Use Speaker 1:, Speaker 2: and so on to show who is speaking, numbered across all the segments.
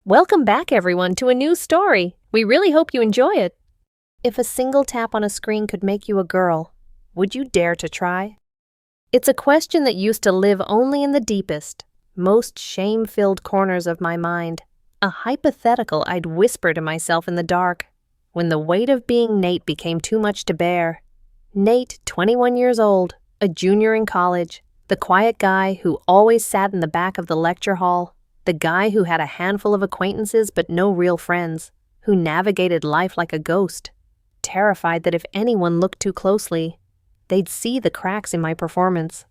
Speaker 1: Welcome back, everyone, to a new story. We really hope you enjoy it. If a single tap on a screen could make you a girl, would you dare to try? It's a question that used to live only in the deepest, most shame-filled corners of my mind, a hypothetical I'd whisper to myself in the dark when the weight of being Nate became too much to bear. Nate, 21 years old, a junior in college, the quiet guy who always sat in the back of the lecture hall, the guy who had a handful of acquaintances but no real friends, who navigated life like a ghost, terrified that if anyone looked too closely, they'd see the cracks in my performance.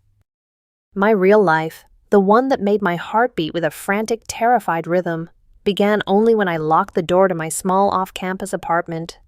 Speaker 1: My real life, the one that made my heart beat with a frantic, terrified rhythm, began only when I locked the door to my small off-campus apartment.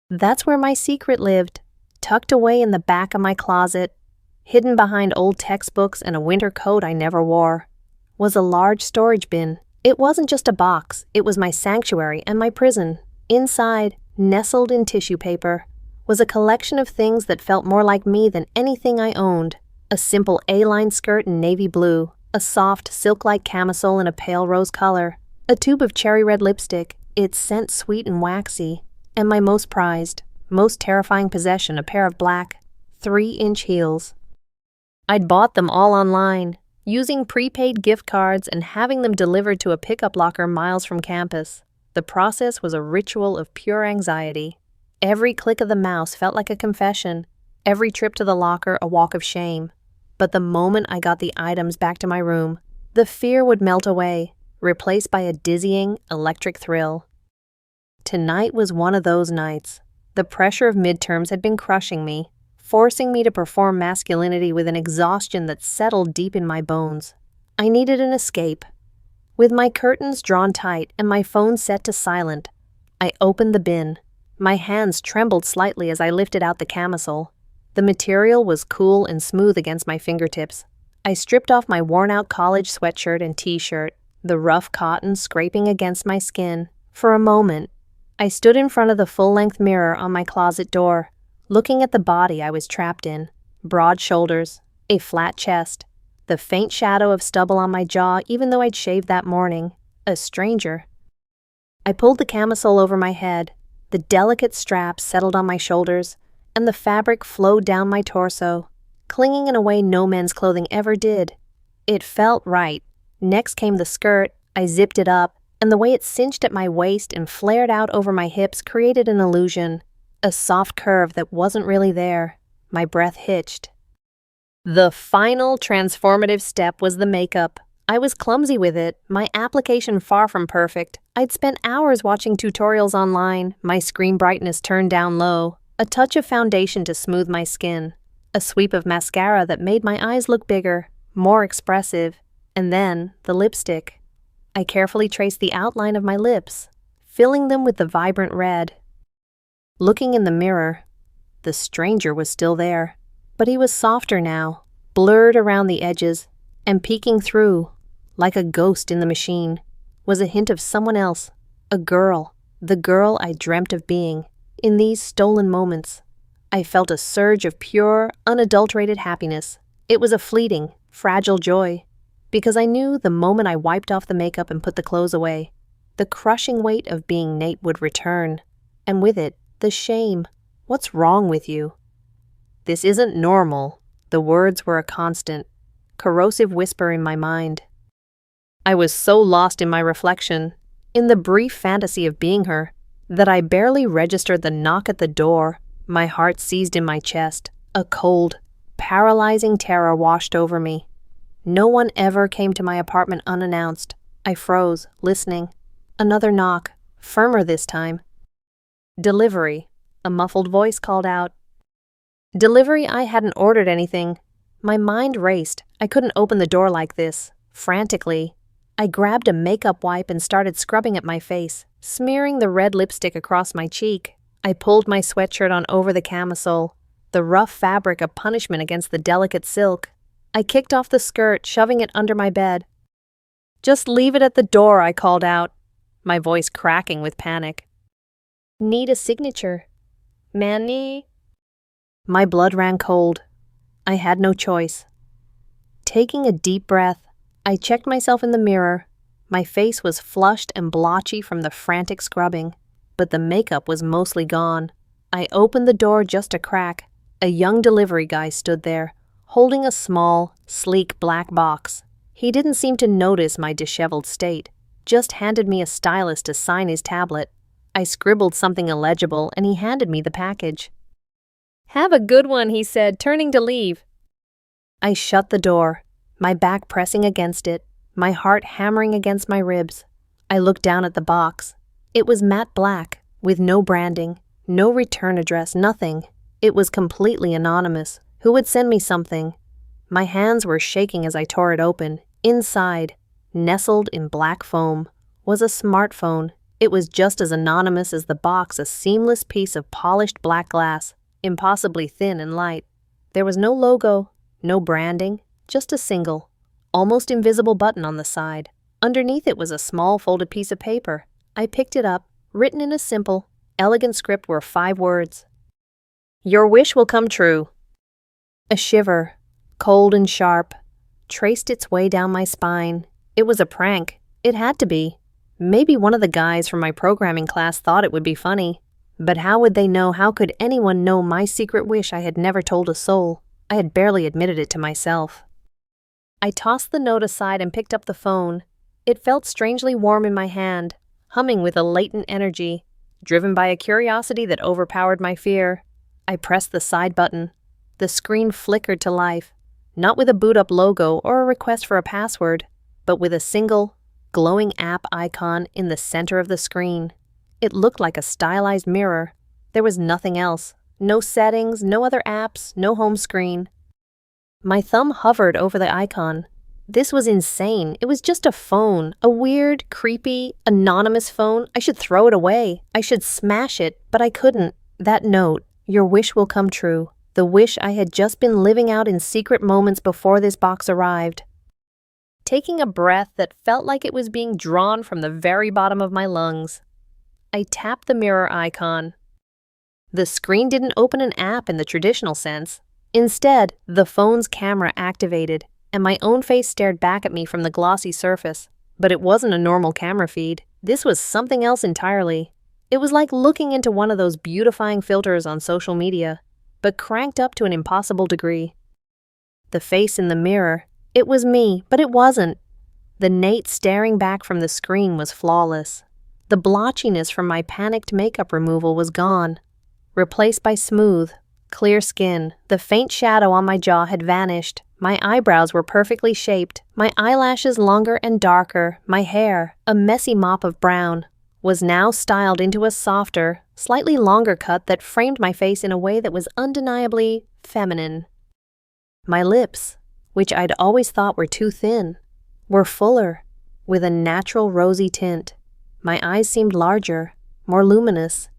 Speaker 1: That's where my secret lived, tucked away in the back of my closet, hidden behind old textbooks and a winter coat I never wore, was a large storage bin. It wasn't just a box, it was my sanctuary and my prison. Inside, nestled in tissue paper, was a collection of things that felt more like me than anything I owned. A simple A-line skirt in navy blue, a soft, silk-like camisole in a pale rose color, a tube of cherry red lipstick, its scent sweet and waxy, and my most prized, most terrifying possession, a pair of black, 3-inch heels. I'd bought them all online, using prepaid gift cards and having them delivered to a pickup locker miles from campus. The process was a ritual of pure anxiety. Every click of the mouse felt like a confession, every trip to the locker a walk of shame. But the moment I got the items back to my room, the fear would melt away, replaced by a dizzying, electric thrill. Tonight was one of those nights. The pressure of midterms had been crushing me, forcing me to perform masculinity with an exhaustion that settled deep in my bones. I needed an escape. With my curtains drawn tight and my phone set to silent, I opened the bin. My hands trembled slightly as I lifted out the camisole. The material was cool and smooth against my fingertips. I stripped off my worn-out college sweatshirt and t-shirt, the rough cotton scraping against my skin. For a moment, I stood in front of the full-length mirror on my closet door, looking at the body I was trapped in. Broad shoulders, a flat chest, the faint shadow of stubble on my jaw even though I'd shaved that morning. A stranger. I pulled the camisole over my head. The delicate straps settled on my shoulders, and the fabric flowed down my torso, clinging in a way no men's clothing ever did. It felt right. Next came the skirt. I zipped it up, and the way it cinched at my waist and flared out over my hips created an illusion, a soft curve that wasn't really there. My breath hitched. The final transformative step was the makeup. I was clumsy with it, my application far from perfect. I'd spent hours watching tutorials online, my screen brightness turned down low, a touch of foundation to smooth my skin, a sweep of mascara that made my eyes look bigger, more expressive, and then the lipstick. I carefully traced the outline of my lips, filling them with the vibrant red. Looking in the mirror, the stranger was still there, but he was softer now, blurred around the edges, and peeking through, like a ghost in the machine, was a hint of someone else, a girl, the girl I dreamt of being. In these stolen moments, I felt a surge of pure, unadulterated happiness. It was a fleeting, fragile joy, because I knew the moment I wiped off the makeup and put the clothes away, the crushing weight of being Nate would return, and with it, the shame. What's wrong with you? This isn't normal. The words were a constant, corrosive whisper in my mind. I was so lost in my reflection, in the brief fantasy of being her, that I barely registered the knock at the door. My heart seized in my chest. A cold, paralyzing terror washed over me. No one ever came to my apartment unannounced. I froze, listening. Another knock, firmer this time. Delivery, a muffled voice called out. Delivery? I hadn't ordered anything. My mind raced. I couldn't open the door like this. Frantically, I grabbed a makeup wipe and started scrubbing at my face, smearing the red lipstick across my cheek. I pulled my sweatshirt on over the camisole, the rough fabric a punishment against the delicate silk. I kicked off the skirt, shoving it under my bed. Just leave it at the door, I called out, my voice cracking with panic. Need a signature. Manny? My blood ran cold. I had no choice. Taking a deep breath, I checked myself in the mirror. My face was flushed and blotchy from the frantic scrubbing, but the makeup was mostly gone. I opened the door just a crack. A young delivery guy stood there, holding a small, sleek black box. He didn't seem to notice my disheveled state, just handed me a stylus to sign his tablet. I scribbled something illegible and he handed me the package. "Have a good one," he said, turning to leave. I shut the door, my back pressing against it, my heart hammering against my ribs. I looked down at the box. It was matte black, with no branding, no return address, nothing. It was completely anonymous. Who would send me something? My hands were shaking as I tore it open. Inside, nestled in black foam, was a smartphone. It was just as anonymous as the box, a seamless piece of polished black glass, impossibly thin and light. There was no logo, no branding, just a single, almost invisible button on the side. Underneath it was a small folded piece of paper. I picked it up. Written in a simple, elegant script were 5 words. "Your wish will come true." A shiver, cold and sharp, traced its way down my spine. It was a prank. It had to be. Maybe one of the guys from my programming class thought it would be funny. But how would they know? How could anyone know my secret wish I had never told a soul? I had barely admitted it to myself. I tossed the note aside and picked up the phone. It felt strangely warm in my hand, humming with a latent energy, driven by a curiosity that overpowered my fear. I pressed the side button. The screen flickered to life, not with a boot-up logo or a request for a password, but with a single, glowing app icon in the center of the screen. It looked like a stylized mirror. There was nothing else. No settings, no other apps, no home screen. My thumb hovered over the icon. This was insane. It was just a phone, a weird, creepy, anonymous phone. I should throw it away. I should smash it, but I couldn't. That note, "Your wish will come true," the wish I had just been living out in secret moments before this box arrived. Taking a breath that felt like it was being drawn from the very bottom of my lungs, I tapped the mirror icon. The screen didn't open an app in the traditional sense. Instead, the phone's camera activated, and my own face stared back at me from the glossy surface. But it wasn't a normal camera feed. This was something else entirely. It was like looking into one of those beautifying filters on social media, but cranked up to an impossible degree. The face in the mirror, it was me, but it wasn't. The Nate staring back from the screen was flawless. The blotchiness from my panicked makeup removal was gone, replaced by smooth, clear skin. The faint shadow on my jaw had vanished. My eyebrows were perfectly shaped, my eyelashes longer and darker, my hair, a messy mop of brown, was now styled into a softer, slightly longer cut that framed my face in a way that was undeniably feminine. My lips, which I'd always thought were too thin, were fuller, with a natural rosy tint. My eyes seemed larger, more luminous.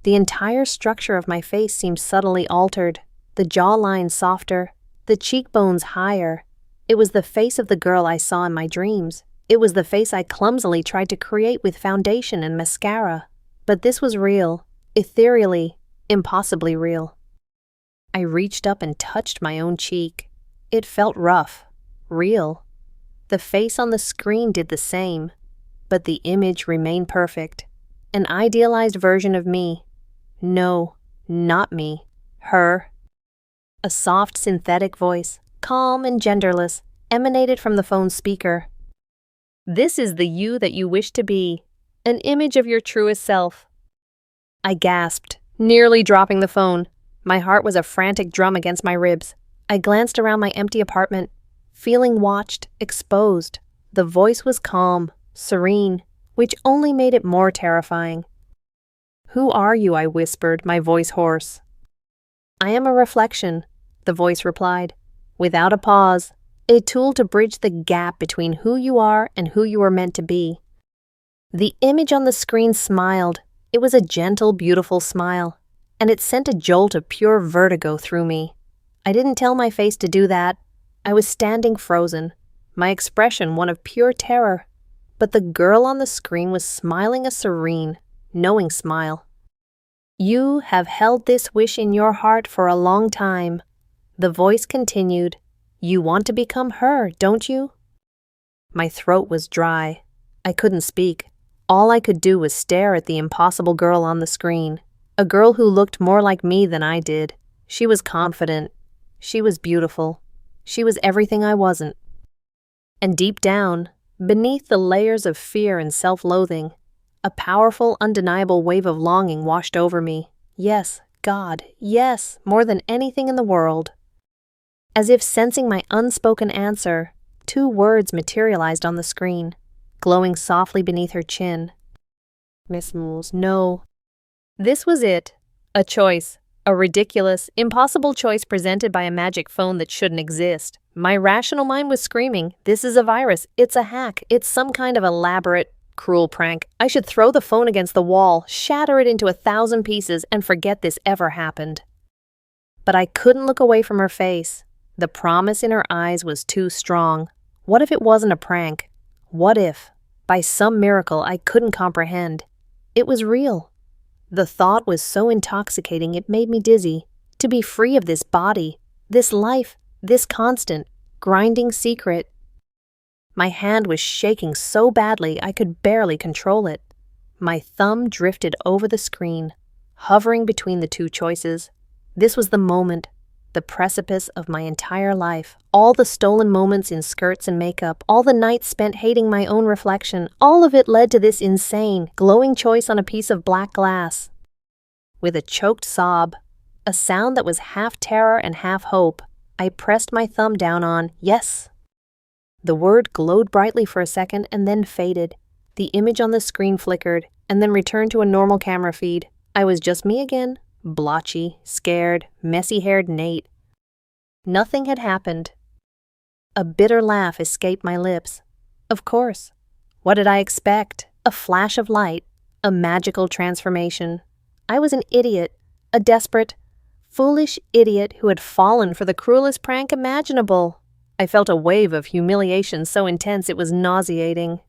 Speaker 1: The entire structure of my face seemed subtly altered, the jawline softer, the cheekbones higher. It was the face of the girl I saw in my dreams. It was the face I clumsily tried to create with foundation and mascara. But this was real, ethereally, impossibly real. I reached up and touched my own cheek. It felt rough, real. The face on the screen did the same, but the image remained perfect. An idealized version of me. No, not me. Her. A soft synthetic voice, calm and genderless, emanated from the phone's speaker. "This is the you that you wish to be, an image of your truest self." I gasped, nearly dropping the phone. My heart was a frantic drum against my ribs. I glanced around my empty apartment, feeling watched, exposed. The voice was calm, serene, which only made it more terrifying. "Who are you?" I whispered, my voice hoarse. "I am a reflection," the voice replied, without a pause, a tool to bridge the gap between who you are and who you are meant to be. The image on the screen smiled. It was a gentle, beautiful smile, and it sent a jolt of pure vertigo through me. I didn't tell my face to do that. I was standing frozen, my expression one of pure terror. But the girl on the screen was smiling a serene, knowing smile. "You have held this wish in your heart for a long time." The voice continued, "You want to become her, don't you?" My throat was dry. I couldn't speak. All I could do was stare at the impossible girl on the screen. A girl who looked more like me than I did. She was confident. She was beautiful. She was everything I wasn't. And deep down, beneath the layers of fear and self-loathing, a powerful, undeniable wave of longing washed over me. Yes, God, yes, more than anything in the world. As if sensing my unspoken answer, 2 words materialized on the screen, glowing softly beneath her chin. Miss Moores, no. This was it. A choice. A ridiculous, impossible choice presented by a magic phone that shouldn't exist. My rational mind was screaming, this is a virus, it's a hack, it's some kind of elaborate, cruel prank. I should throw the phone against the wall, shatter it into 1,000 pieces, and forget this ever happened. But I couldn't look away from her face. The promise in her eyes was too strong. What if it wasn't a prank? What if, by some miracle I couldn't comprehend, it was real? The thought was so intoxicating it made me dizzy. To be free of this body, this life, this constant, grinding secret. My hand was shaking so badly I could barely control it. My thumb drifted over the screen, hovering between the 2 choices. This was the moment, the precipice of my entire life. All the stolen moments in skirts and makeup, all the nights spent hating my own reflection, all of it led to this insane, glowing choice on a piece of black glass. With a choked sob, a sound that was half terror and half hope, I pressed my thumb down on yes. The word glowed brightly for a second and then faded. The image on the screen flickered and then returned to a normal camera feed. I was just me again, blotchy, scared, messy-haired Nate. Nothing had happened. A bitter laugh escaped my lips. Of course. What did I expect? A flash of light, a magical transformation. I was an idiot, a desperate, foolish idiot who had fallen for the cruelest prank imaginable. I felt a wave of humiliation so intense it was nauseating.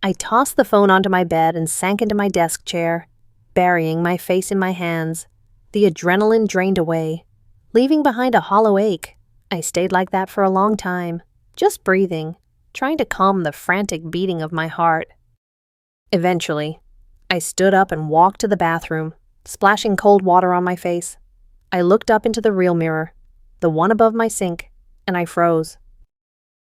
Speaker 1: I tossed the phone onto my bed and sank into my desk chair, burying my face in my hands. The adrenaline drained away, leaving behind a hollow ache. I stayed like that for a long time, just breathing, trying to calm the frantic beating of my heart. Eventually, I stood up and walked to the bathroom, splashing cold water on my face. I looked up into the real mirror, the one above my sink, and I froze.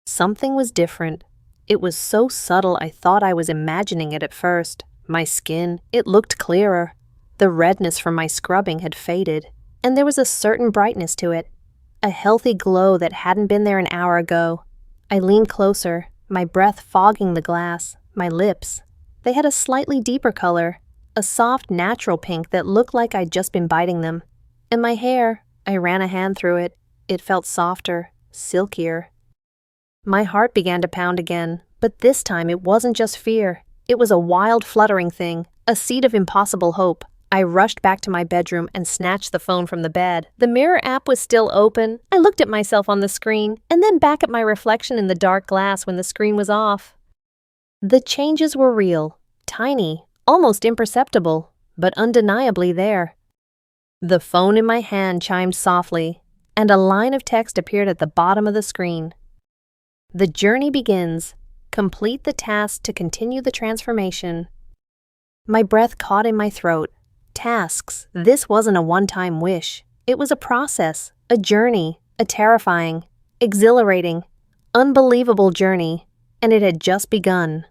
Speaker 1: Something was different. It was so subtle I thought I was imagining it at first. My skin, it looked clearer. The redness from my scrubbing had faded, and there was a certain brightness to it, a healthy glow that hadn't been there an hour ago. I leaned closer, my breath fogging the glass, my lips. They had a slightly deeper color, a soft, natural pink that looked like I'd just been biting them. And my hair, I ran a hand through it. It felt softer, silkier. My heart began to pound again, but this time it wasn't just fear. It was a wild, fluttering thing, a seed of impossible hope. I rushed back to my bedroom and snatched the phone from the bed. The mirror app was still open. I looked at myself on the screen, and then back at my reflection in the dark glass when the screen was off. The changes were real, tiny, almost imperceptible, but undeniably there. The phone in my hand chimed softly, and a line of text appeared at the bottom of the screen. The journey begins. Complete the task to continue the transformation. My breath caught in my throat. Tasks. This wasn't a one-time wish. It was a process, a journey, a terrifying, exhilarating, unbelievable journey, and it had just begun.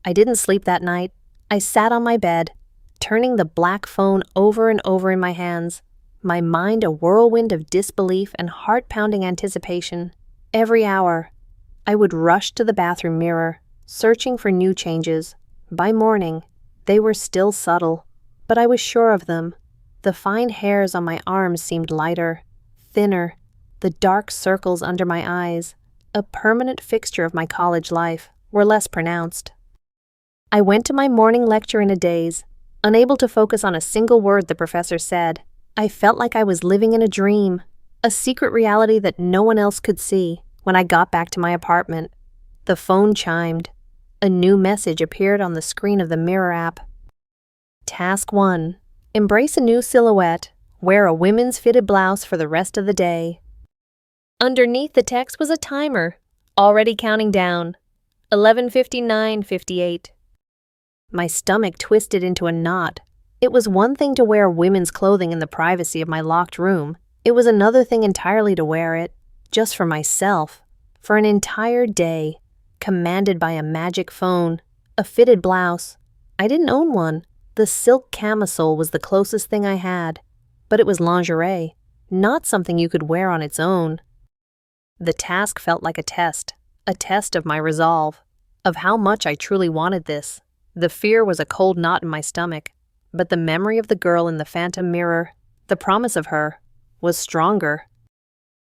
Speaker 1: I didn't sleep that night. I sat on my bed, turning the black phone over and over in my hands, my mind a whirlwind of disbelief and heart-pounding anticipation. Every hour, I would rush to the bathroom mirror, searching for new changes. By morning, they were still subtle, but I was sure of them. The fine hairs on my arms seemed lighter, thinner, the dark circles under my eyes, a permanent fixture of my college life, were less pronounced. I went to my morning lecture in a daze, unable to focus on a single word the professor said. I felt like I was living in a dream, a secret reality that no one else could see. When I got back to my apartment, the phone chimed. A new message appeared on the screen of the mirror app. Task 1. Embrace a new silhouette. Wear a women's fitted blouse for the rest of the day. Underneath the text was a timer, already counting down. 11:59:58. My stomach twisted into a knot. It was one thing to wear women's clothing in the privacy of my locked room. It was another thing entirely to wear it, just for myself, for an entire day, commanded by a magic phone, a fitted blouse. I didn't own one. The silk camisole was the closest thing I had, but it was lingerie, not something you could wear on its own. The task felt like a test of my resolve, of how much I truly wanted this. The fear was a cold knot in my stomach, but the memory of the girl in the phantom mirror, the promise of her, was stronger.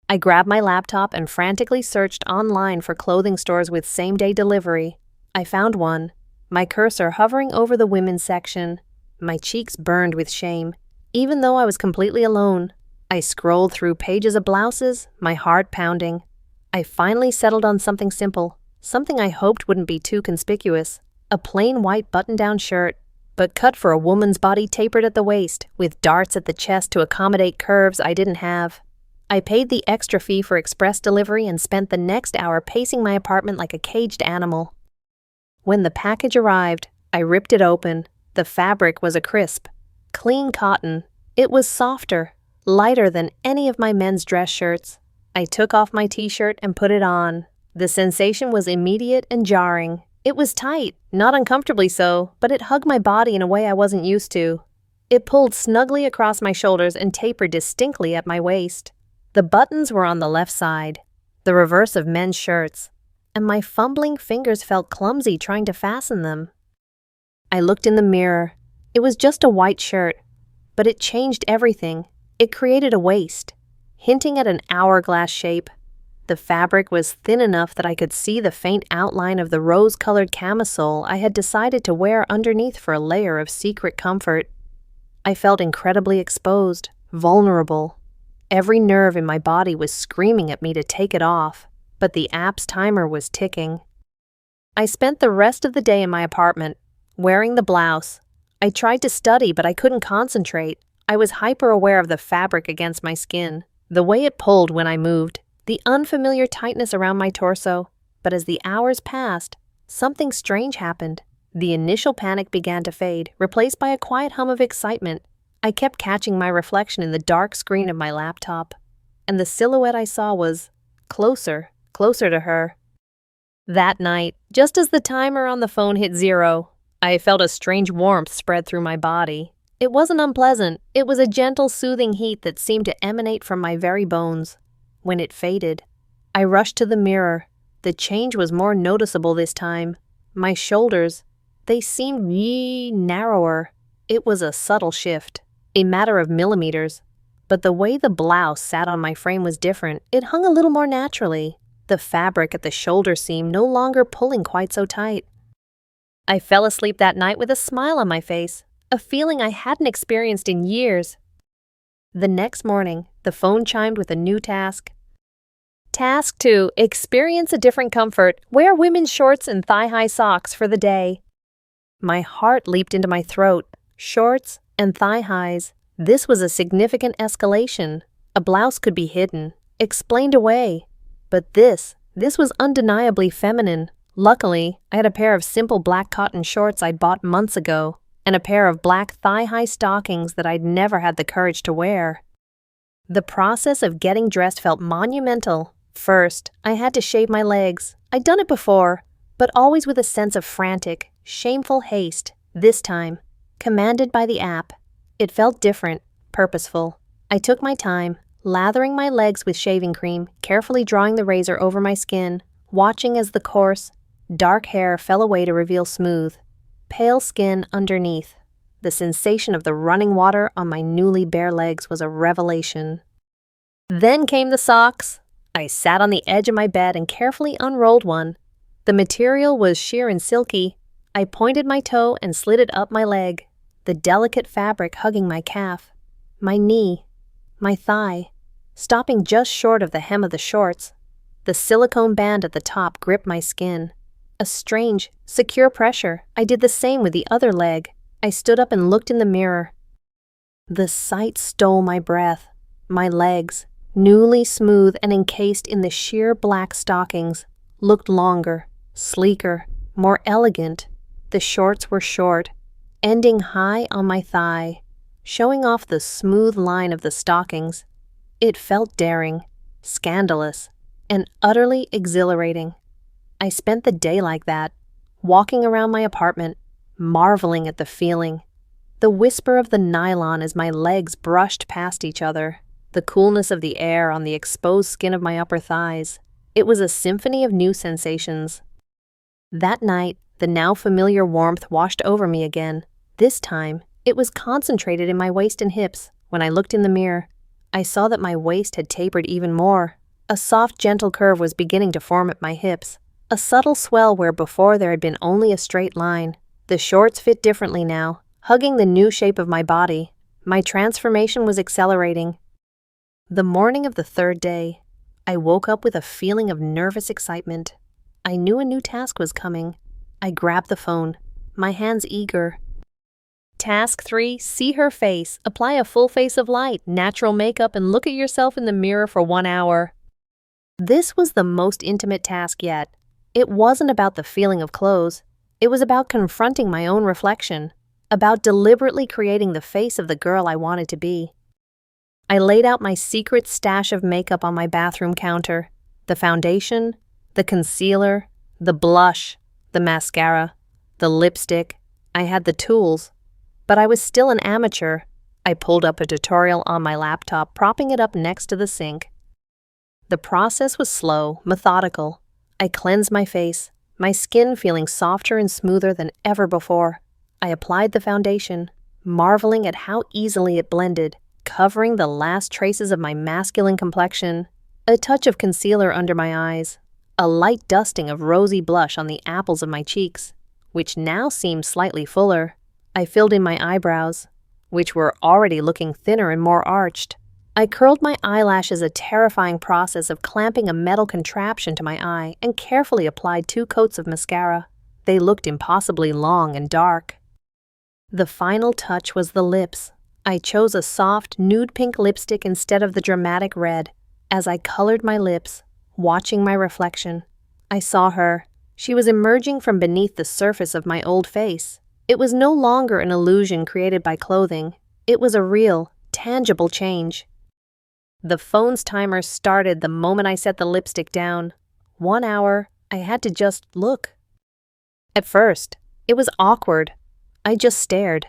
Speaker 1: I grabbed my laptop and frantically searched online for clothing stores with same-day delivery. I found one, my cursor hovering over the women's section. My cheeks burned with shame, even though I was completely alone. I scrolled through pages of blouses, my heart pounding. I finally settled on something simple, something I hoped wouldn't be too conspicuous. A plain white button-down shirt, but cut for a woman's body tapered at the waist, with darts at the chest to accommodate curves I didn't have. I paid the extra fee for express delivery and spent the next hour pacing my apartment like a caged animal. When the package arrived, I ripped it open. The fabric was a crisp, clean cotton. It was softer, lighter than any of my men's dress shirts. I took off my t-shirt and put it on. The sensation was immediate and jarring. It was tight, not uncomfortably so, but it hugged my body in a way I wasn't used to. It pulled snugly across my shoulders and tapered distinctly at my waist. The buttons were on the left side, the reverse of men's shirts, and my fumbling fingers felt clumsy trying to fasten them. I looked in the mirror. It was just a white shirt, but it changed everything. It created a waist, hinting at an hourglass shape. The fabric was thin enough that I could see the faint outline of the rose-colored camisole I had decided to wear underneath for a layer of secret comfort. I felt incredibly exposed, vulnerable. Every nerve in my body was screaming at me to take it off, but the app's timer was ticking. I spent the rest of the day in my apartment, wearing the blouse. I tried to study, but I couldn't concentrate. I was hyper-aware of the fabric against my skin, the way it pulled when I moved, the unfamiliar tightness around my torso. But as the hours passed, something strange happened. The initial panic began to fade, replaced by a quiet hum of excitement. I kept catching my reflection in the dark screen of my laptop, and the silhouette I saw was closer to her. That night, just as the timer on the phone hit 0, I felt a strange warmth spread through my body. It wasn't unpleasant. It was a gentle, soothing heat that seemed to emanate from my very bones. When it faded, I rushed to the mirror. The change was more noticeable this time. My shoulders, they seemed narrower. It was a subtle shift, a matter of millimeters. But the way the blouse sat on my frame was different. It hung a little more naturally. The fabric at the shoulder seam no longer pulling quite so tight. I fell asleep that night with a smile on my face, a feeling I hadn't experienced in years. The next morning, the phone chimed with a new task. Task 2, experience a different comfort. Wear women's shorts and thigh-high socks for the day. My heart leaped into my throat. Shorts and thigh-highs. This was a significant escalation. A blouse could be hidden, explained away. But this was undeniably feminine. Luckily, I had a pair of simple black cotton shorts I'd bought months ago, and a pair of black thigh-high stockings that I'd never had the courage to wear. The process of getting dressed felt monumental. First, I had to shave my legs. I'd done it before, but always with a sense of frantic, shameful haste. This time, commanded by the app. It felt different, purposeful. I took my time, lathering my legs with shaving cream, carefully drawing the razor over my skin, watching as the coarse, dark hair fell away to reveal smooth, pale skin underneath. The sensation of the running water on my newly bare legs was a revelation. Then came the socks. I sat on the edge of my bed and carefully unrolled one. The material was sheer and silky. I pointed my toe and slid it up my leg, the delicate fabric hugging my calf, my knee, my thigh, stopping just short of the hem of the shorts. The silicone band at the top gripped my skin. A strange, secure pressure. I did the same with the other leg. I stood up and looked in the mirror. The sight stole my breath. My legs, newly smooth and encased in the sheer black stockings, looked longer, sleeker, more elegant. The shorts were short, ending high on my thigh, showing off the smooth line of the stockings. It felt daring, scandalous, and utterly exhilarating. I spent the day like that, walking around my apartment, marveling at the feeling. The whisper of the nylon as my legs brushed past each other, the coolness of the air on the exposed skin of my upper thighs. It was a symphony of new sensations. That night, the now familiar warmth washed over me again. This time, it was concentrated in my waist and hips. When I looked in the mirror, I saw that my waist had tapered even more. A soft, gentle curve was beginning to form at my hips, a subtle swell where before there had been only a straight line. The shorts fit differently now, hugging the new shape of my body. My transformation was accelerating. The morning of the third day, I woke up with a feeling of nervous excitement. I knew a new task was coming. I grabbed the phone, my hands eager. Task 3, see her face. Apply a full face of light, natural makeup, and look at yourself in the mirror for 1 hour. This was the most intimate task yet. It wasn't about the feeling of clothes. It was about confronting my own reflection, about deliberately creating the face of the girl I wanted to be. I laid out my secret stash of makeup on my bathroom counter. The foundation, the concealer, the blush, the mascara, the lipstick. I had the tools. But I was still an amateur. I pulled up a tutorial on my laptop, propping it up next to the sink. The process was slow, methodical. I cleansed my face, my skin feeling softer and smoother than ever before. I applied the foundation, marveling at how easily it blended, covering the last traces of my masculine complexion. A touch of concealer under my eyes, a light dusting of rosy blush on the apples of my cheeks, which now seemed slightly fuller. I filled in my eyebrows, which were already looking thinner and more arched. I curled my eyelashes, a terrifying process of clamping a metal contraption to my eye, and carefully applied 2 coats of mascara. They looked impossibly long and dark. The final touch was the lips. I chose a soft, nude pink lipstick instead of the dramatic red. As I colored my lips, watching my reflection, I saw her. She was emerging from beneath the surface of my old face. It was no longer an illusion created by clothing. It was a real, tangible change. The phone's timer started the moment I set the lipstick down. 1 hour, I had to just look. At first, it was awkward. I just stared,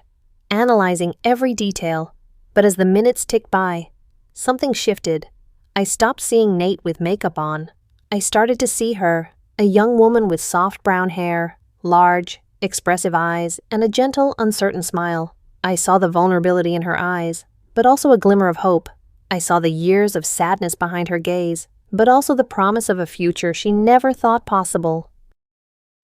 Speaker 1: analyzing every detail. But as the minutes ticked by, something shifted. I stopped seeing Nate with makeup on. I started to see her, a young woman with soft brown hair, large, expressive eyes, and a gentle, uncertain smile. I saw the vulnerability in her eyes, but also a glimmer of hope. I saw the years of sadness behind her gaze, but also the promise of a future she never thought possible.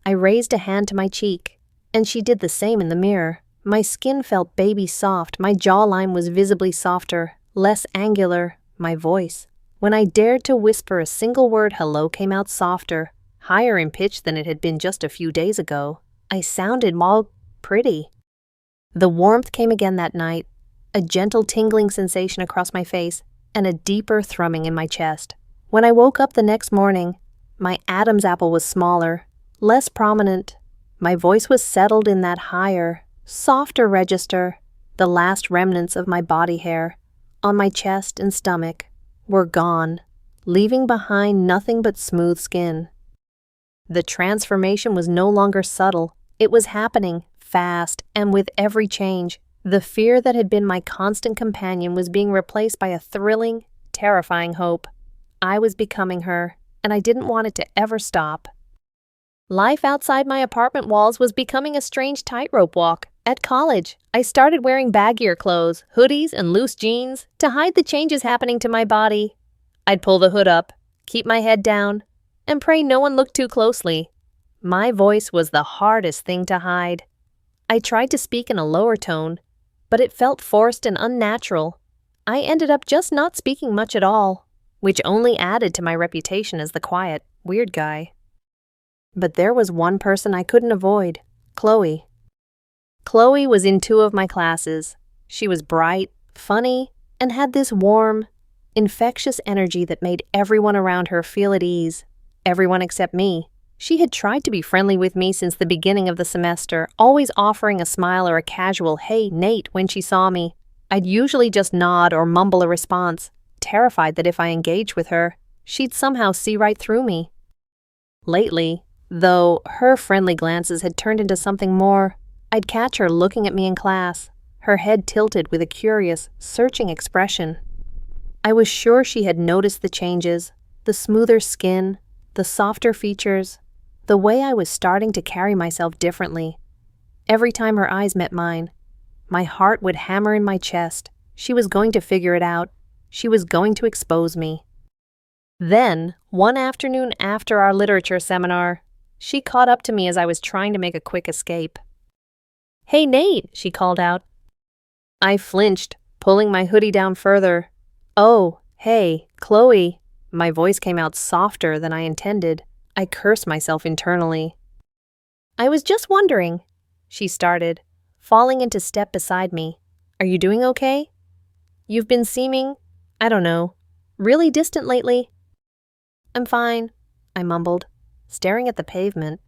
Speaker 1: I raised a hand to my cheek, and she did the same in the mirror. My skin felt baby soft, my jawline was visibly softer, less angular. My voice, when I dared to whisper a single word hello, came out softer, higher in pitch than it had been just a few days ago. I sounded more pretty. The warmth came again that night, a gentle tingling sensation across my face, and a deeper thrumming in my chest. When I woke up the next morning, my Adam's apple was smaller, less prominent. My voice was settled in that higher, softer register. The last remnants of my body hair, on my chest and stomach, were gone, leaving behind nothing but smooth skin. The transformation was no longer subtle. It was happening, fast, and with every change. The fear that had been my constant companion was being replaced by a thrilling, terrifying hope. I was becoming her, and I didn't want it to ever stop. Life outside my apartment walls was becoming a strange tightrope walk. At college, I started wearing baggier clothes, hoodies, and loose jeans to hide the changes happening to my body. I'd pull the hood up, keep my head down, and pray no one looked too closely. My voice was the hardest thing to hide. I tried to speak in a lower tone, but it felt forced and unnatural. I ended up just not speaking much at all, which only added to my reputation as the quiet, weird guy. But there was one person I couldn't avoid, Chloe. Chloe was in 2 of my classes. She was bright, funny, and had this warm, infectious energy that made everyone around her feel at ease. Everyone except me. She had tried to be friendly with me since the beginning of the semester, always offering a smile or a casual, "Hey, Nate," when she saw me. I'd usually just nod or mumble a response, terrified that if I engaged with her, she'd somehow see right through me. Lately, though, her friendly glances had turned into something more. I'd catch her looking at me in class, her head tilted with a curious, searching expression. I was sure she had noticed the changes, the smoother skin, the softer features, the way I was starting to carry myself differently. Every time her eyes met mine, my heart would hammer in my chest. She was going to figure it out. She was going to expose me. Then, one afternoon after our literature seminar, she caught up to me as I was trying to make a quick escape. "Hey, Nate," she called out. I flinched, pulling my hoodie down further. "Oh, hey, Chloe." My voice came out softer than I intended. I cursed myself internally. "I was just wondering," she started, falling into step beside me. "Are you doing okay? You've been seeming, I don't know, really distant lately." "I'm fine," I mumbled, staring at the pavement.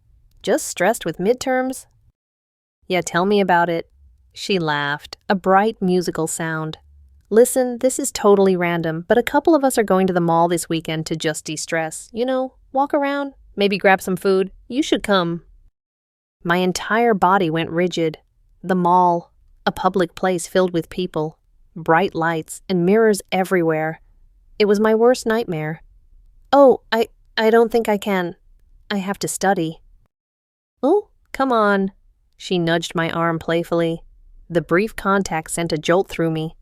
Speaker 1: "Just stressed with midterms." "Yeah, tell me about it." She laughed, a bright musical sound. "Listen, this is totally random, but a couple of us are going to the mall this weekend to just de-stress. You know, walk around, maybe grab some food. You should come." My entire body went rigid. The mall, a public place filled with people, bright lights, and mirrors everywhere. It was my worst nightmare. "Oh, I don't think I can. I have to study." "Oh, come on." She nudged my arm playfully. The brief contact sent a jolt through me.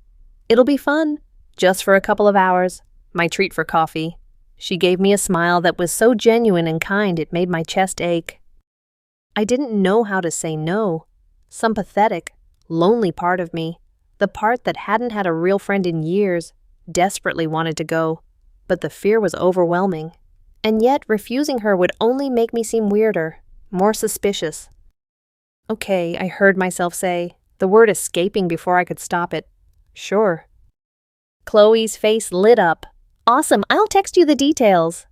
Speaker 1: "It'll be fun. Just for a couple of hours. My treat for coffee." She gave me a smile that was so genuine and kind it made my chest ache. I didn't know how to say no. Some pathetic, lonely part of me, the part that hadn't had a real friend in years, desperately wanted to go. But the fear was overwhelming. And yet, refusing her would only make me seem weirder, more suspicious. "Okay," I heard myself say, the word escaping before I could stop it. "Sure." Chloe's face lit up. "Awesome, I'll text you the details."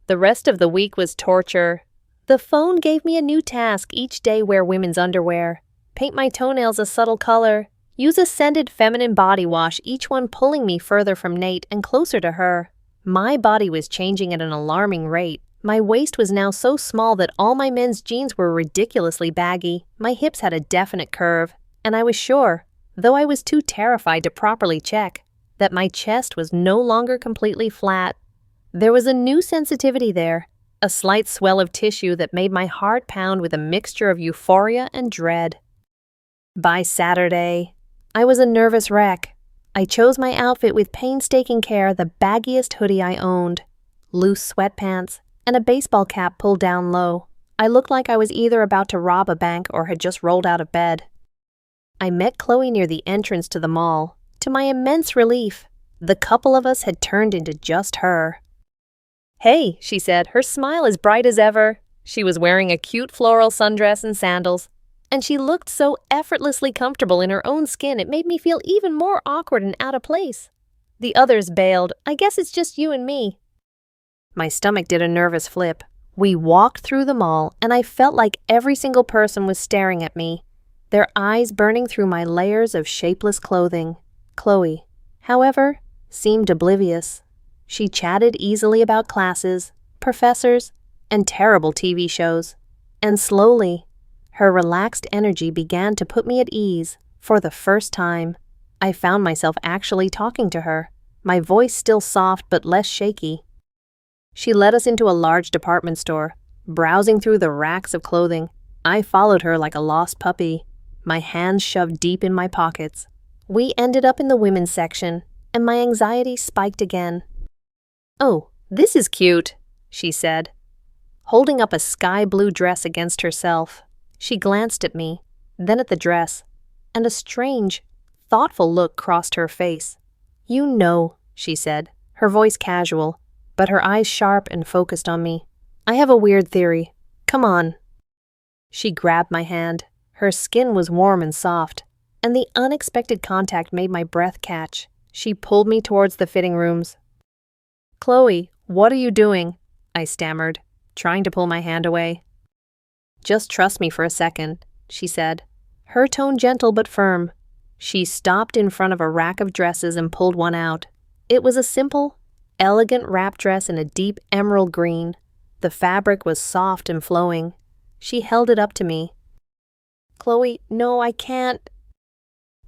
Speaker 1: The rest of the week was torture. The phone gave me a new task each day: wear women's underwear, paint my toenails a subtle color, use a scented feminine body wash, each one pulling me further from Nate and closer to her. My body was changing at an alarming rate. My waist was now so small that all my men's jeans were ridiculously baggy. My hips had a definite curve, and I was sure, though I was too terrified to properly check, that my chest was no longer completely flat. There was a new sensitivity there, a slight swell of tissue that made my heart pound with a mixture of euphoria and dread. By Saturday, I was a nervous wreck. I chose my outfit with painstaking care: the baggiest hoodie I owned, loose sweatpants, and a baseball cap pulled down low. I looked like I was either about to rob a bank or had just rolled out of bed. I met Chloe near the entrance to the mall. To my immense relief, the couple of us had turned into just her. "Hey," she said, her smile as bright as ever. She was wearing a cute floral sundress and sandals, and she looked so effortlessly comfortable in her own skin it made me feel even more awkward and out of place. The others bailed. "I guess it's just you and me." My stomach did a nervous flip. We walked through the mall, and I felt like every single person was staring at me, their eyes burning through my layers of shapeless clothing. Chloe, however, seemed oblivious. She chatted easily about classes, professors, and terrible TV shows. And slowly, her relaxed energy began to put me at ease. For the first time, I found myself actually talking to her, my voice still soft but less shaky. She led us into a large department store, browsing through the racks of clothing. I followed her like a lost puppy, my hands shoved deep in my pockets. We ended up in the women's section, and my anxiety spiked again. "Oh, this is cute," she said, holding up a sky blue dress against herself. She glanced at me, then at the dress, and a strange, thoughtful look crossed her face. "You know," she said, her voice casual, but her eyes sharp and focused on me. "I have a weird theory. Come on." She grabbed my hand. Her skin was warm and soft, and the unexpected contact made my breath catch. She pulled me towards the fitting rooms. "Chloe, what are you doing?" I stammered. trying to pull my hand away. "Just trust me for a second," she said, her tone gentle but firm. She stopped in front of a rack of dresses and pulled one out. It was a simple, elegant wrap dress in a deep emerald green. The fabric was soft and flowing. She held it up to me. "Chloe, no, I can't."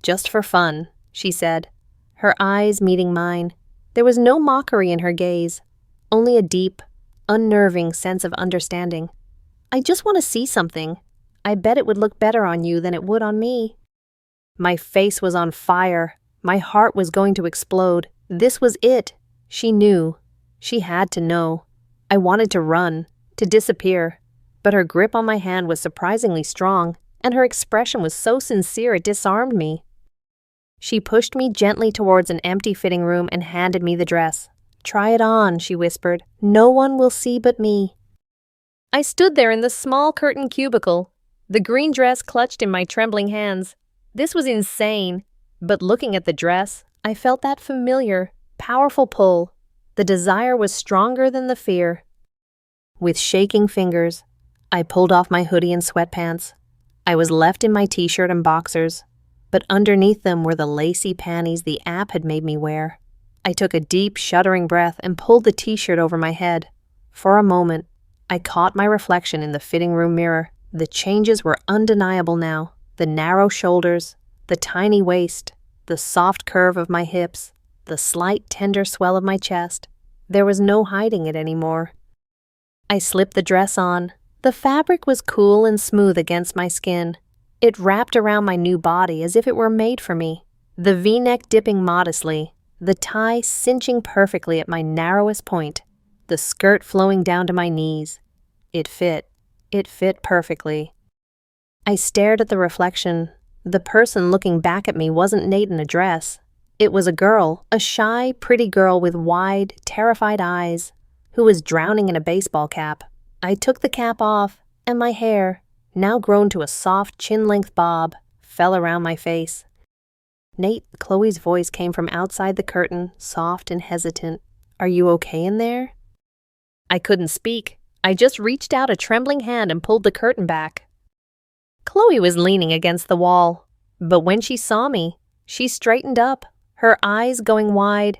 Speaker 1: "Just for fun," she said, her eyes meeting mine. There was no mockery in her gaze, only a deep, unnerving sense of understanding. "I just want to see something. I bet it would look better on you than it would on me." My face was on fire. My heart was going to explode. This was it. She knew. She had to know. I wanted to run, to disappear, but her grip on my hand was surprisingly strong, and her expression was so sincere it disarmed me. She pushed me gently towards an empty fitting room and handed me the dress. "Try it on," she whispered. "No one will see but me." I stood there in the small curtained cubicle, the green dress clutched in my trembling hands. This was insane, but looking at the dress, I felt that familiar, powerful pull. The desire was stronger than the fear. With shaking fingers, I pulled off my hoodie and sweatpants. I was left in my t-shirt and boxers, but underneath them were the lacy panties the app had made me wear. I took a deep, shuddering breath and pulled the t-shirt over my head. For a moment, I caught my reflection in the fitting room mirror. The changes were undeniable now. The narrow shoulders, the tiny waist, the soft curve of my hips, the slight, tender swell of my chest. There was no hiding it anymore. I slipped the dress on. The fabric was cool and smooth against my skin. It wrapped around my new body as if it were made for me. The V-neck dipping modestly, the tie cinching perfectly at my narrowest point, the skirt flowing down to my knees. It fit perfectly. I stared at the reflection. The person looking back at me wasn't Nate in a dress. It was a girl, a shy, pretty girl with wide, terrified eyes, who was drowning in a baseball cap. I took the cap off, and my hair, now grown to a soft, chin-length bob, fell around my face. "Nate," Chloe's voice came from outside the curtain, soft and hesitant. "Are you okay in there?" I couldn't speak. I just reached out a trembling hand and pulled the curtain back. Chloe was leaning against the wall, but when she saw me, she straightened up, her eyes going wide.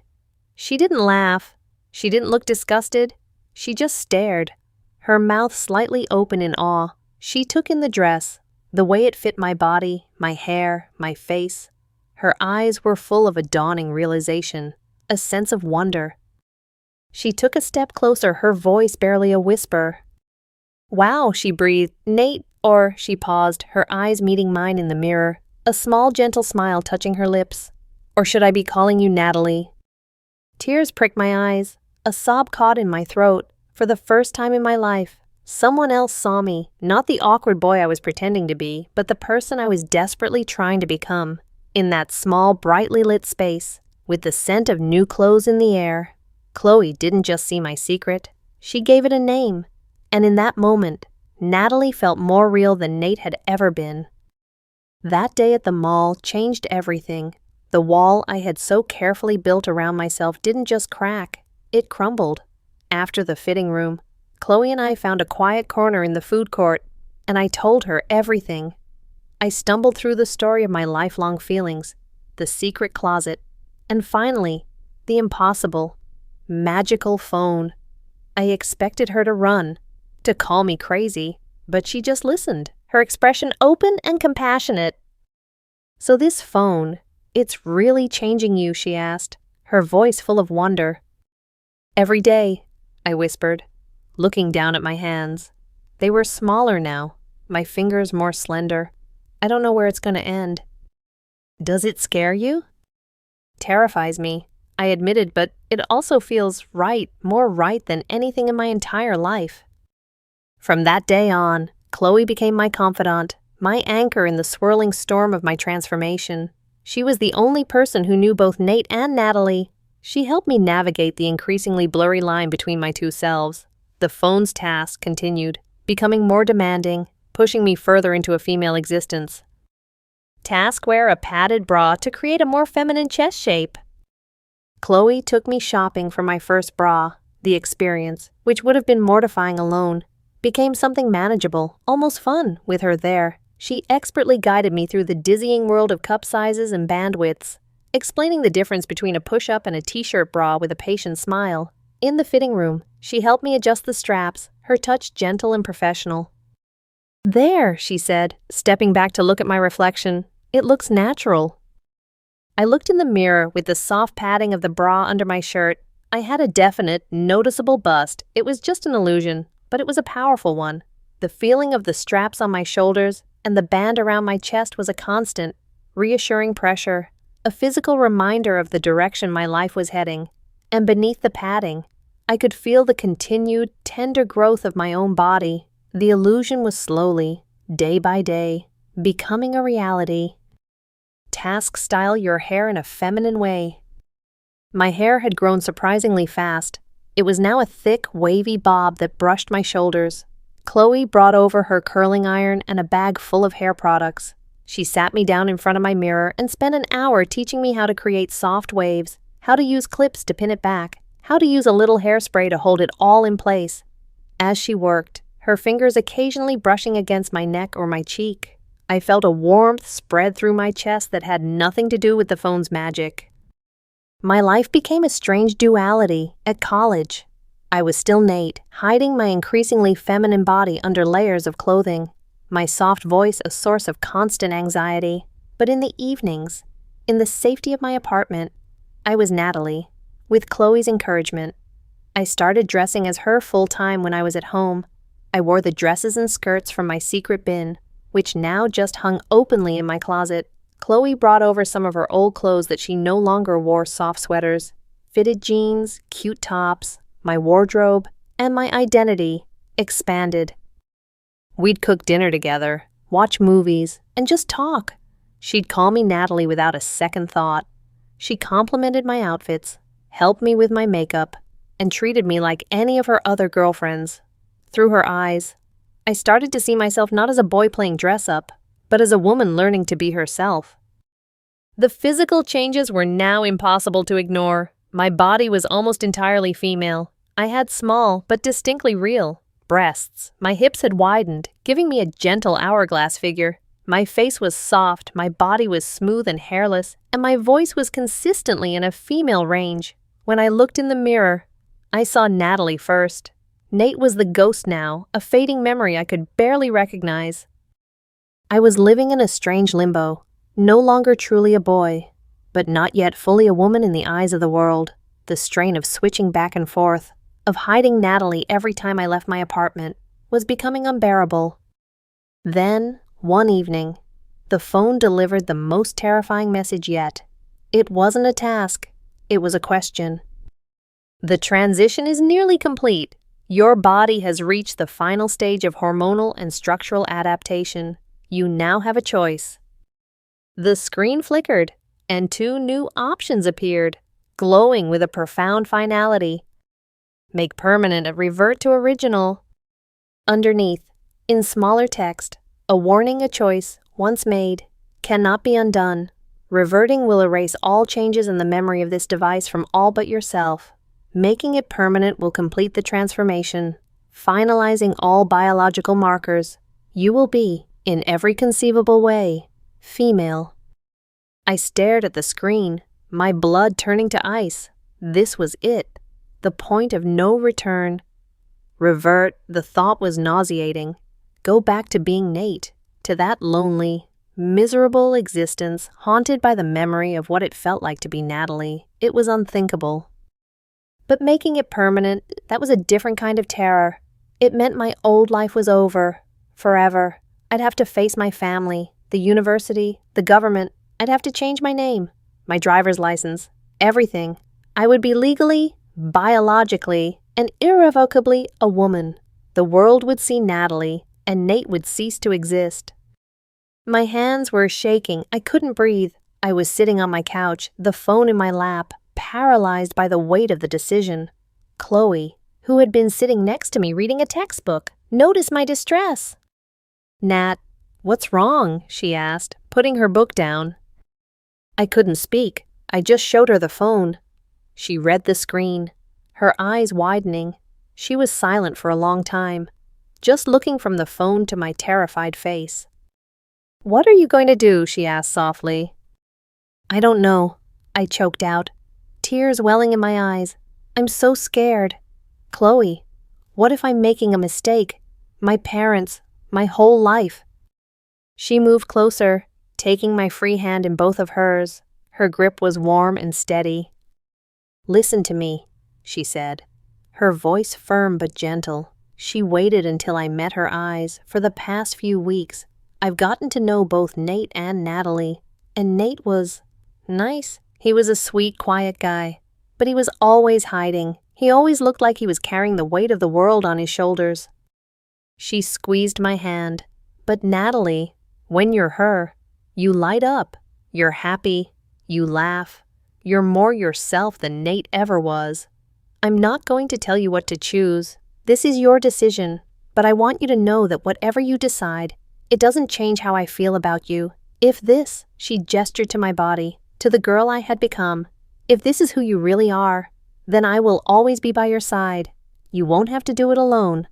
Speaker 1: She didn't laugh. She didn't look disgusted. She just stared, her mouth slightly open in awe. She took in the dress, the way it fit my body, my hair, my face. Her eyes were full of a dawning realization, a sense of wonder. She took a step closer, her voice barely a whisper. "Wow," she breathed. "Nate," or she paused, her eyes meeting mine in the mirror, a small gentle smile touching her lips. "Or should I be calling you Natalie?" Tears pricked my eyes. A sob caught in my throat. For the first time in my life, someone else saw me, not the awkward boy I was pretending to be, but the person I was desperately trying to become. In that small, brightly lit space, with the scent of new clothes in the air, Chloe didn't just see my secret, she gave it a name. And in that moment, Natalie felt more real than Nate had ever been. That day at the mall changed everything. The wall I had so carefully built around myself didn't just crack, it crumbled. After the fitting room, Chloe and I found a quiet corner in the food court, and I told her everything. I stumbled through the story of my lifelong feelings, the secret closet, and finally, the impossible, magical phone. I expected her to run, to call me crazy, but she just listened, her expression open and compassionate. "So this phone, it's really changing you?" she asked, her voice full of wonder. "Every day," I whispered, looking down at my hands. They were smaller now, my fingers more slender. "I don't know where it's going to end." "Does it scare you?" "Terrifies me," I admitted, "but it also feels right, more right than anything in my entire life." From that day on, Chloe became my confidant, my anchor in the swirling storm of my transformation. She was the only person who knew both Nate and Natalie. She helped me navigate the increasingly blurry line between my two selves. The phone's task continued, becoming more demanding, pushing me further into a female existence. Task: wear a padded bra to create a more feminine chest shape. Chloe took me shopping for my first bra, The experience, which would have been mortifying alone, became something manageable, almost fun, with her there. She expertly guided me through the dizzying world of cup sizes and band widths, explaining the difference between a push-up and a t-shirt bra with a patient smile. In the fitting room, she helped me adjust the straps, her touch gentle and professional. "There," she said, stepping back to look at my reflection. "It looks natural." I looked in the mirror with the soft padding of the bra under my shirt. I had a definite, noticeable bust. It was just an illusion, but it was a powerful one. The feeling of the straps on my shoulders and the band around my chest was a constant, reassuring pressure, a physical reminder of the direction my life was heading. And beneath the padding, I could feel the continued, tender growth of my own body. The illusion was slowly, day by day, becoming a reality. Task style your hair in a feminine way. My hair had grown surprisingly fast. It was now a thick, wavy bob that brushed my shoulders. Chloe brought over her curling iron and a bag full of hair products. She sat me down in front of my mirror and spent an hour teaching me how to create soft waves, how to use clips to pin it back, how to use a little hairspray to hold it all in place. As she worked, her fingers occasionally brushing against my neck or my cheek, I felt a warmth spread through my chest that had nothing to do with the phone's magic. My life became a strange duality at college. I was still Nate, hiding my increasingly feminine body under layers of clothing, my soft voice a source of constant anxiety. But in the evenings, in the safety of my apartment, I was Natalie. With Chloe's encouragement, I started dressing as her full-time when I was at home. I wore the dresses and skirts from my secret bin, which now just hung openly in my closet. Chloe brought over some of her old clothes that she no longer wore: soft sweaters, fitted jeans, cute tops. My wardrobe and my identity expanded. We'd cook dinner together, watch movies, and just talk. She'd call me Natalie without a second thought. She complimented my outfits, helped me with my makeup, and treated me like any of her other girlfriends. Through her eyes, I started to see myself not as a boy playing dress-up, but as a woman learning to be herself. The physical changes were now impossible to ignore. My body was almost entirely female. I had small, but distinctly real, breasts. My hips had widened, giving me a gentle hourglass figure. My face was soft, my body was smooth and hairless, and my voice was consistently in a female range. When I looked in the mirror, I saw Natalie first. Nate was the ghost now, a fading memory I could barely recognize. I was living in a strange limbo, no longer truly a boy, but not yet fully a woman in the eyes of the world. The strain of switching back and forth, of hiding Natalie every time I left my apartment, was becoming unbearable. Then, one evening, the phone delivered the most terrifying message yet. It wasn't a task, it was a question. "The transition is nearly complete. Your body has reached the final stage of hormonal and structural adaptation. You now have a choice." The screen flickered, and 2 new options appeared, glowing with a profound finality. Make permanent, revert to original. Underneath, in smaller text, a warning: a choice, once made, cannot be undone. Reverting will erase all changes in the memory of this device from all but yourself. Making it permanent will complete the transformation, finalizing all biological markers. You will be, in every conceivable way, female. I stared at the screen, my blood turning to ice. This was it. The point of no return. Revert, the thought was nauseating. Go back to being Nate, to that lonely, miserable existence haunted by the memory of what it felt like to be Natalie. It was unthinkable. But making it permanent, that was a different kind of terror. It meant my old life was over, forever. I'd have to face my family, the university, the government. I'd have to change my name, my driver's license, everything. I would be legally, biologically, and irrevocably a woman. The world would see Natalie, and Nate would cease to exist. My hands were shaking. I couldn't breathe. I was sitting on my couch, the phone in my lap, paralyzed by the weight of the decision. Chloe, who had been sitting next to me reading a textbook, noticed my distress. "Nat, what's wrong?" she asked, putting her book down. I couldn't speak. I just showed her the phone. She read the screen. her eyes widening. She was silent for a long time, just looking from the phone to my terrified face. "What are you going to do?" she asked softly. "I don't know," I choked out, tears welling in my eyes. "I'm so scared. Chloe, what if I'm making a mistake? My parents, my whole life." She moved closer, taking my free hand in both of hers. Her grip was warm and steady. "Listen to me," she said, her voice firm but gentle. She waited until I met her eyes. For the past few weeks, I've gotten to know both Nate and Natalie, and Nate was nice. He was a sweet, quiet guy, but he was always hiding. He always looked like he was carrying the weight of the world on his shoulders. She squeezed my hand. "But Natalie, when you're her, you light up. You're happy. You laugh. You're more yourself than Nate ever was. I'm not going to tell you what to choose. This is your decision, but I want you to know that whatever you decide, it doesn't change how I feel about you. If this," she gestured to my body, to the girl I had become, "if this is who you really are, then I will always be by your side. You won't have to do it alone."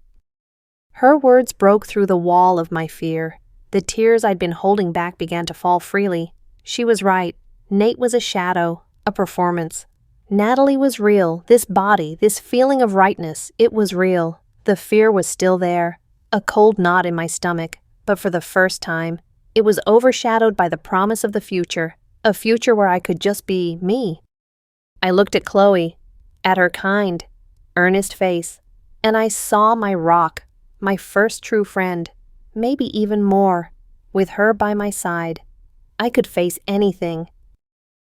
Speaker 1: Her words broke through the wall of my fear. The tears I'd been holding back began to fall freely. She was right. Nate was a shadow, a performance. Natalie was real. This body, this feeling of rightness, it was real. The fear was still there, a cold knot in my stomach, but for the first time, it was overshadowed by the promise of the future, a future where I could just be me. I looked at Chloe, at her kind, earnest face, and I saw my rock, my first true friend, maybe even more. With her by my side, I could face anything.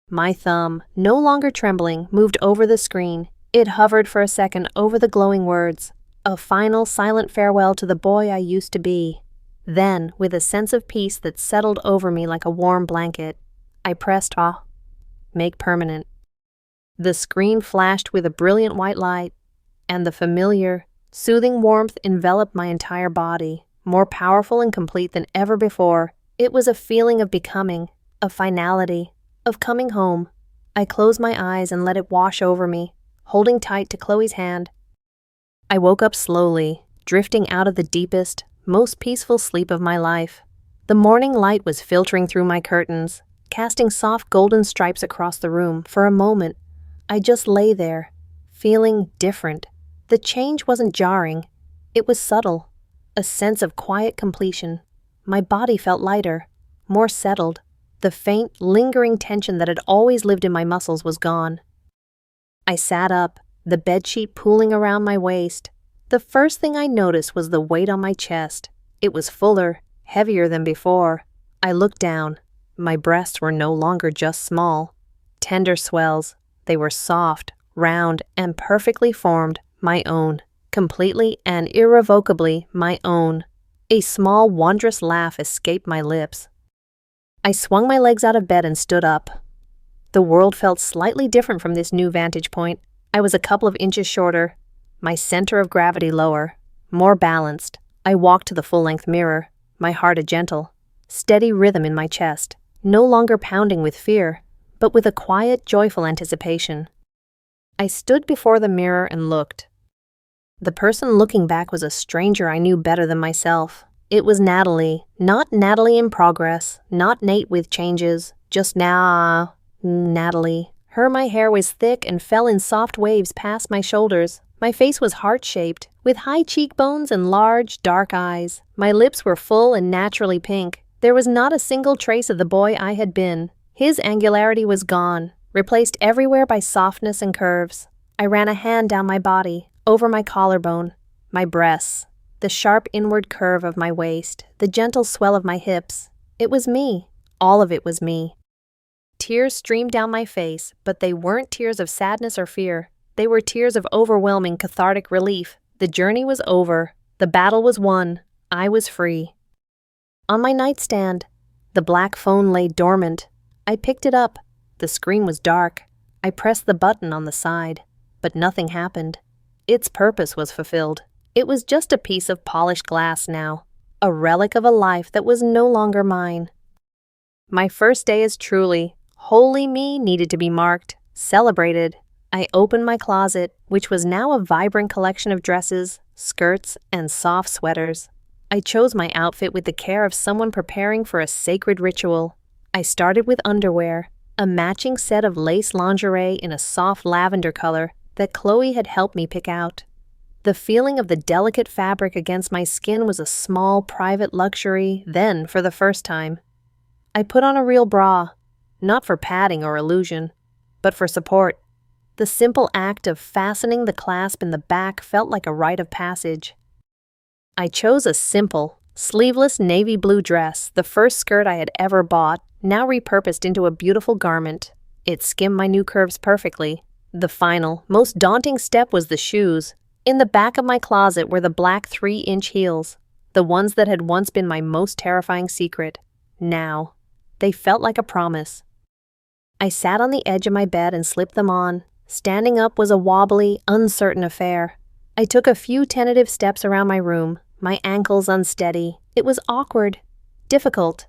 Speaker 1: My thumb, no longer trembling, moved over the screen. It hovered for a second over the glowing words, a final silent farewell to the boy I used to be. Then, with a sense of peace that settled over me like a warm blanket, I pressed make permanent. The screen flashed with a brilliant white light, and the familiar, soothing warmth enveloped my entire body, more powerful and complete than ever before. It was a feeling of becoming, of finality, of coming home. I closed my eyes and let it wash over me, holding tight to Chloe's hand. I woke up slowly, drifting out of the deepest, most peaceful sleep of my life. The morning light was filtering through my curtains, casting soft golden stripes across the room. For a moment, I just lay there, feeling different. The change wasn't jarring. It was subtle, a sense of quiet completion. My body felt lighter, more settled. The faint, lingering tension that had always lived in my muscles was gone. I sat up, the bedsheet pooling around my waist. The first thing I noticed was the weight on my chest. It was fuller, heavier than before. I looked down. My breasts were no longer just small. Tender swells. They were soft, round, and perfectly formed, my own. Completely and irrevocably my own. A small, wondrous laugh escaped my lips. I swung my legs out of bed and stood up. The world felt slightly different from this new vantage point. I was a couple of inches shorter, my center of gravity lower, more balanced. I walked to the full-length mirror, my heart a gentle, steady rhythm in my chest, no longer pounding with fear, but with a quiet, joyful anticipation. I stood before the mirror and looked. The person looking back was a stranger I knew better than myself. It was Natalie, not Natalie in progress, not Nate with changes, just Natalie. My hair was thick and fell in soft waves past my shoulders. My face was heart-shaped, with high cheekbones and large, dark eyes. My lips were full and naturally pink. There was not a single trace of the boy I had been. His angularity was gone, replaced everywhere by softness and curves. I ran a hand down my body, over my collarbone, my breasts, the sharp inward curve of my waist, the gentle swell of my hips. It was me. All of it was me. Tears streamed down my face, but they weren't tears of sadness or fear. They were tears of overwhelming, cathartic relief. The journey was over. The battle was won. I was free. On my nightstand, the black phone lay dormant. I picked it up. The screen was dark. I pressed the button on the side, but nothing happened. Its purpose was fulfilled. It was just a piece of polished glass now, a relic of a life that was no longer mine. My first day as truly, wholly me needed to be marked, celebrated. I opened my closet, which was now a vibrant collection of dresses, skirts, and soft sweaters. I chose my outfit with the care of someone preparing for a sacred ritual. I started with underwear, a matching set of lace lingerie in a soft lavender color that Chloe had helped me pick out. The feeling of the delicate fabric against my skin was a small, private luxury then for the first time. I put on a real bra, not for padding or illusion, but for support. The simple act of fastening the clasp in the back felt like a rite of passage. I chose a simple, sleeveless navy blue dress, the first skirt I had ever bought, now repurposed into a beautiful garment. It skimmed my new curves perfectly. The final, most daunting step was the shoes. In the back of my closet were the black 3-inch heels, the ones that had once been my most terrifying secret. Now, they felt like a promise. I sat on the edge of my bed and slipped them on. Standing up was a wobbly, uncertain affair. I took a few tentative steps around my room, my ankles unsteady. It was awkward, difficult,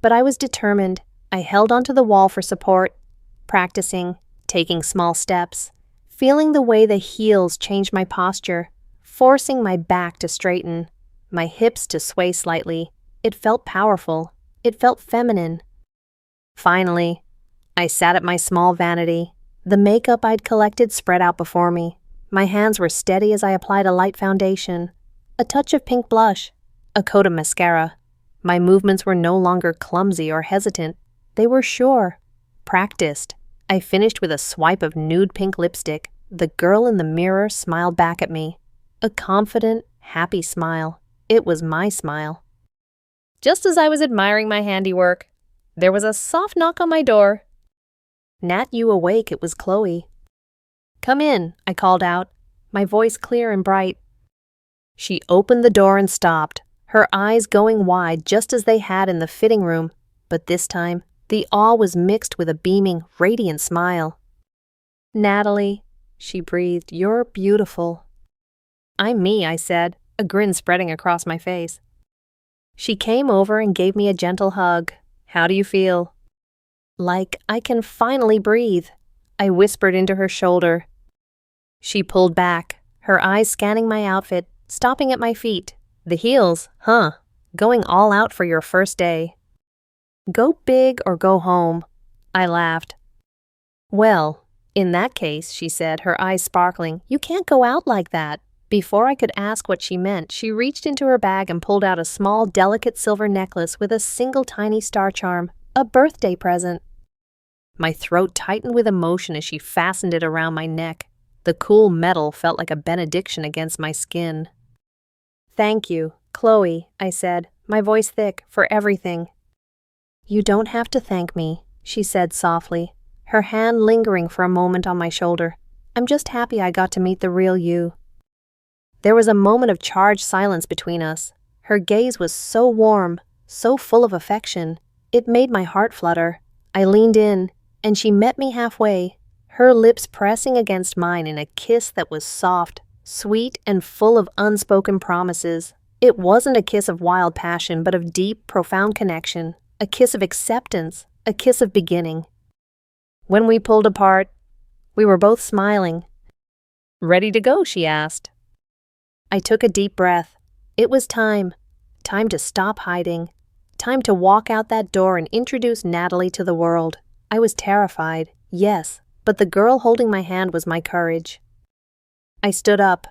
Speaker 1: but I was determined. I held onto the wall for support, practicing, taking small steps, feeling the way the heels changed my posture, forcing my back to straighten, my hips to sway slightly. It felt powerful. It felt feminine. Finally, I sat at my small vanity. The makeup I'd collected spread out before me. My hands were steady as I applied a light foundation, a touch of pink blush, a coat of mascara. My movements were no longer clumsy or hesitant. They were sure, practiced. I finished with a swipe of nude pink lipstick. The girl in the mirror smiled back at me. A confident, happy smile. It was my smile. Just as I was admiring my handiwork, there was a soft knock on my door. "Nat, you awake?" It was Chloe. "Come in," I called out, my voice clear and bright. She opened the door and stopped, her eyes going wide just as they had in the fitting room, but this time, the awe was mixed with a beaming, radiant smile. "Natalie," she breathed, "you're beautiful." "I'm me," I said, a grin spreading across my face. She came over and gave me a gentle hug. "How do you feel?" "Like I can finally breathe," I whispered into her shoulder. She pulled back, her eyes scanning my outfit, stopping at my feet. "The heels, huh? Going all out for your first day." "Go big or go home," I laughed. "Well, in that case," she said, her eyes sparkling, "you can't go out like that." Before I could ask what she meant, she reached into her bag and pulled out a small, delicate silver necklace with a single tiny star charm, a birthday present. My throat tightened with emotion as she fastened it around my neck. The cool metal felt like a benediction against my skin. "Thank you, Chloe," I said, my voice thick, "for everything." "You don't have to thank me," she said softly, her hand lingering for a moment on my shoulder. "I'm just happy I got to meet the real you." There was a moment of charged silence between us. Her gaze was so warm, so full of affection. It made my heart flutter. I leaned in, and she met me halfway, her lips pressing against mine in a kiss that was soft, sweet, and full of unspoken promises. It wasn't a kiss of wild passion, but of deep, profound connection, a kiss of acceptance, a kiss of beginning. When we pulled apart, we were both smiling. "Ready to go?" she asked. I took a deep breath. It was time to stop hiding, time to walk out that door and introduce Natalie to the world. I was terrified, yes, but the girl holding my hand was my courage. I stood up,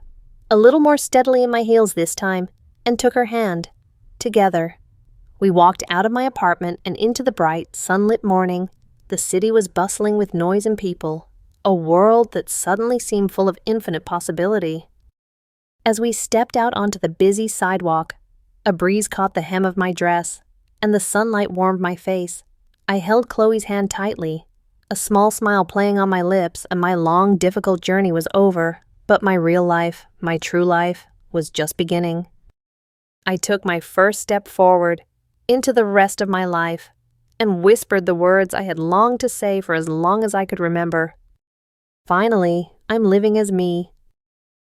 Speaker 1: a little more steadily in my heels this time, and took her hand. Together, we walked out of my apartment and into the bright, sunlit morning. The city was bustling with noise and people, a world that suddenly seemed full of infinite possibility. As we stepped out onto the busy sidewalk, a breeze caught the hem of my dress, and the sunlight warmed my face. I held Chloe's hand tightly, a small smile playing on my lips, and my long, difficult journey was over, but my real life, my true life, was just beginning. I took my first step forward, into the rest of my life, and whispered the words I had longed to say for as long as I could remember. Finally, I'm living as me,